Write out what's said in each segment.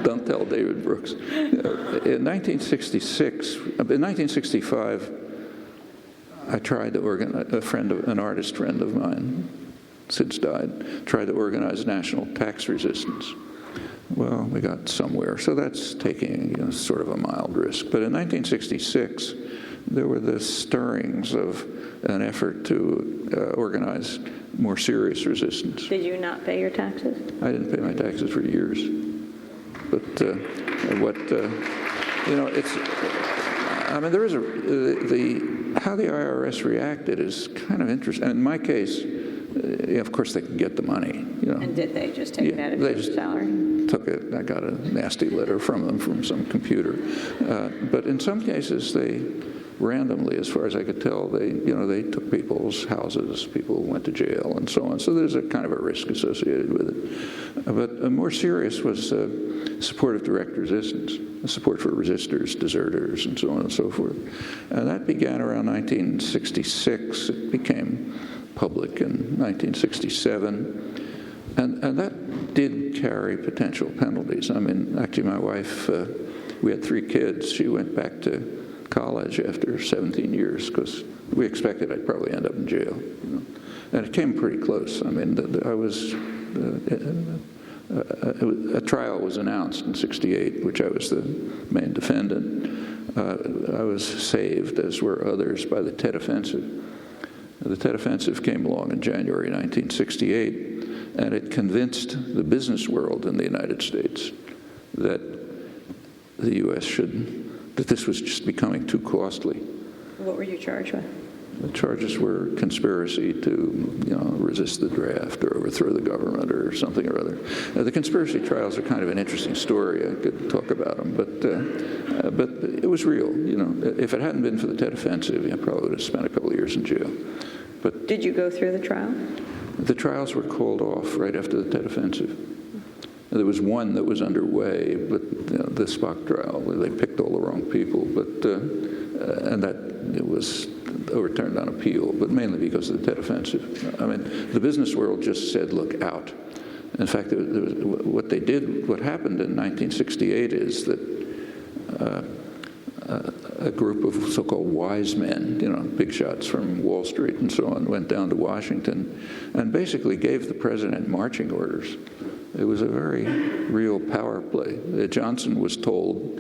Don't tell David Brooks. In 1965, I tried to organize, an artist friend of mine, since died, tried to organize national tax resistance. Well, we got somewhere, so that's taking sort of a mild risk. But in 1966, there were the stirrings of an effort to organize more serious resistance. Did you not pay your taxes? I didn't pay my taxes for years. But there is how the IRS reacted is kind of interesting. And in my case, of course they can get the money. And did they just take it out of your salary? Took it. I got a nasty letter from them from some computer. But in some cases, they randomly, as far as I could tell, they took people's houses, people went to jail, and so on. So there's a kind of a risk associated with it. But more serious was support of direct resistance, support for resistors, deserters, and so on and so forth. And that began around 1966. It became public in 1967. And that did carry potential penalties. I mean, actually, my wife, we had 3 kids. She went back to college after 17 years because we expected I'd probably end up in jail. And it came pretty close. I mean, a trial was announced in '68, which I was the main defendant. I was saved, as were others, by the Tet Offensive. The Tet Offensive came along in January 1968, and it convinced the business world in the United States that the U.S. that this was just becoming too costly. What were you charged with? The charges were conspiracy to, resist the draft or overthrow the government or something or other. The conspiracy trials are kind of an interesting story. I could talk about them, but it was real. If it hadn't been for the Tet Offensive, I probably would have spent a couple of years in jail. But did you go through the trial? The trials were called off right after the Tet Offensive. There was one that was underway, but the Spock trial, where they picked all the wrong people, and that it was overturned on appeal, but mainly because of the Tet Offensive. I mean, the business world just said, look, out. In fact, what happened in 1968 is that a group of so-called wise men, big shots from Wall Street and so on, went down to Washington and basically gave the president marching orders. It was a very real power play. Johnson was told,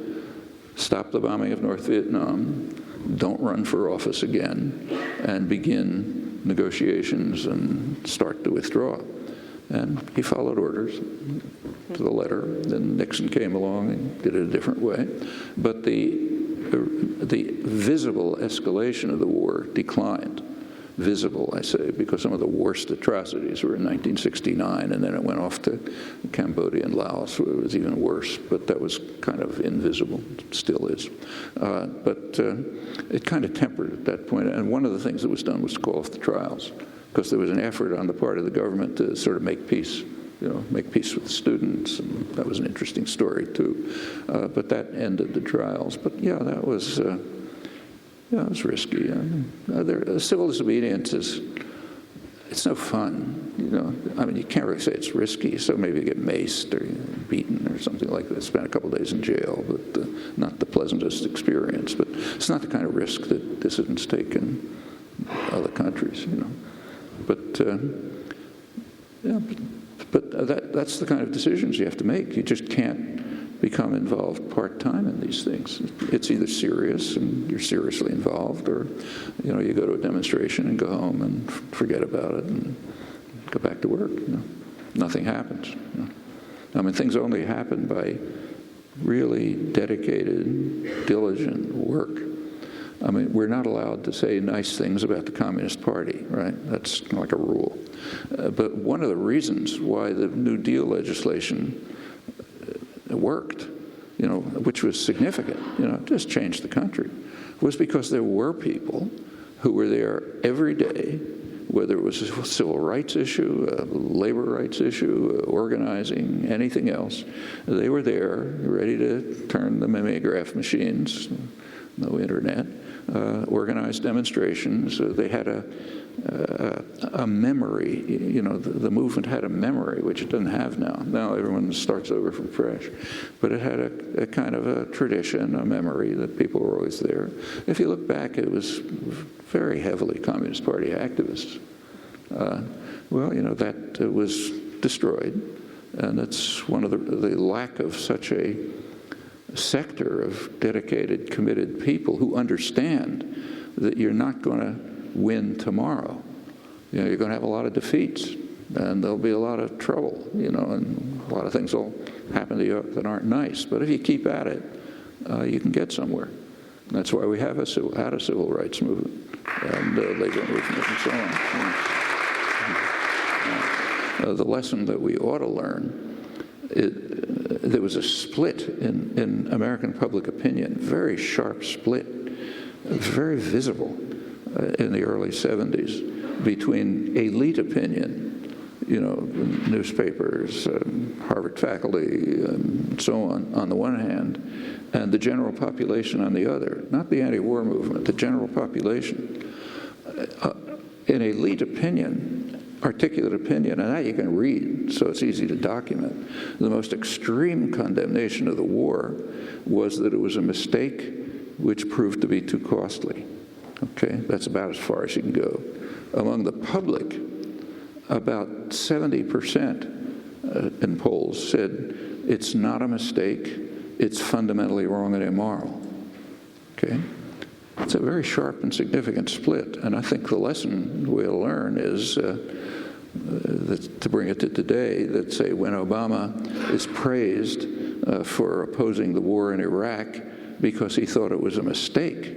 stop the bombing of North Vietnam, don't run for office again, and begin negotiations and start to withdraw. And he followed orders to the letter. Then Nixon came along and did it a different way. But the visible escalation of the war declined. Visible, I say, because some of the worst atrocities were in 1969, and then it went off to Cambodia and Laos, where it was even worse, but that was kind of invisible, still is. But it kind of tempered at that point, and one of the things that was done was to call off the trials, because there was an effort on the part of the government to sort of make peace, make peace with the students, and that was an interesting story, too. But that ended the trials. But yeah, that was... it was risky. Civil disobedience it's no fun. I mean, you can't really say it's risky, so maybe you get maced or beaten or something like that. Spend a couple of days in jail, but not the pleasantest experience. But it's not the kind of risk that dissidents take in other countries, But that's the kind of decisions you have to make. You just can't become involved part-time in these things. It's either serious and you're seriously involved, or you go to a demonstration and go home and forget about it and go back to work. Nothing happens. I mean, things only happen by really dedicated, diligent work. I mean, we're not allowed to say nice things about the Communist Party, right? That's like a rule. But one of the reasons why the New Deal legislation worked, which was significant, just changed the country, was because there were people who were there every day, whether it was a civil rights issue, a labor rights issue, organizing, anything else. They were there, ready to turn the mimeograph machines, no internet, organized demonstrations. They had a memory. You know, the movement had a memory, which it doesn't have now. Now everyone starts over from fresh. But it had a kind of a tradition, a memory that people were always there. If you look back, it was very heavily Communist Party activists. Well, you know, that was destroyed. And it's one of the lack of such a sector of dedicated, committed people who understand that you're not going to win tomorrow. You know, you're going to have a lot of defeats, and there'll be a lot of trouble, you know, and a lot of things will happen to you that aren't nice. But if you keep at it, you can get somewhere. And that's why we have had a civil rights movement and labor movement and so on. The lesson that we ought to learn, there was a split in American public opinion, very sharp split, very visible in the early 70s between elite opinion, you know, newspapers, Harvard faculty, and so on the one hand, and the general population on the other. Not the anti-war movement, the general population. In elite opinion, articulate opinion, and that you can read, so it's easy to document. The most extreme condemnation of the war was that it was a mistake which proved to be too costly. Okay, that's about as far as you can go. Among the public, about 70% in polls said it's not a mistake, it's fundamentally wrong and immoral. Okay? It's a very sharp and significant split, and I think the lesson we'll learn is to bring it to today, that say when Obama is praised for opposing the war in Iraq because he thought it was a mistake,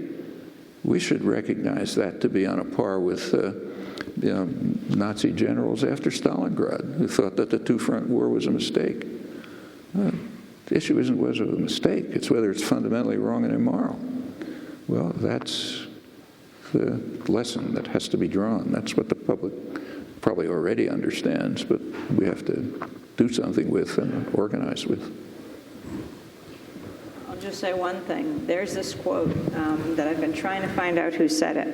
we should recognize that to be on a par with you know, Nazi generals after Stalingrad who thought that the two-front war was a mistake. The issue isn't whether it's a mistake, it's whether it's fundamentally wrong and immoral. Well, that's the lesson that has to be drawn. That's what the public probably already understands, but we have to do something with and organize with. I'll just say one thing. There's this quote that I've been trying to find out who said it.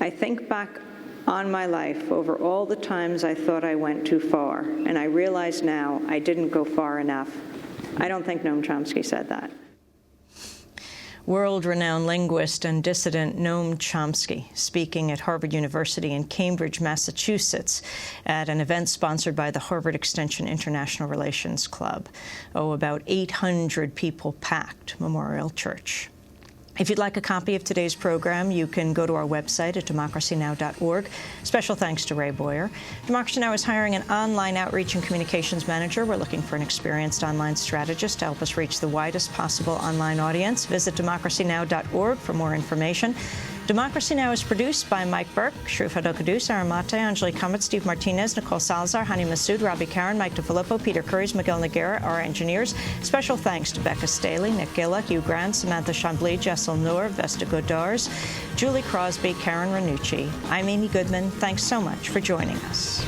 I think back on my life over all the times I thought I went too far, and I realize now I didn't go far enough. I don't think Noam Chomsky said that. World-renowned linguist and dissident Noam Chomsky speaking at Harvard University in Cambridge, Massachusetts at an event sponsored by the Harvard Extension International Relations Club. About 800 people packed Memorial Church. If you'd like a copy of today's program, you can go to our website at democracynow.org. Special thanks to Ray Boyer. Democracy Now! Is hiring an online outreach and communications manager. We're looking for an experienced online strategist to help us reach the widest possible online audience. Visit democracynow.org for more information. Democracy Now! Is produced by Mike Burke, Shru Fadokadu, Sarah Mate, Anjali Kamat, Steve Martinez, Nicole Salazar, Hani Massoud, Robbie Karen, Mike DeFilippo, Peter Curries, Miguel Noguera, our engineers. Special thanks to Becca Staley, Nick Gilla, Hugh Grant, Samantha Chambly, Jessel Noor, Vesta Godars, Julie Crosby, Karen Ranucci. I'm Amy Goodman. Thanks so much for joining us.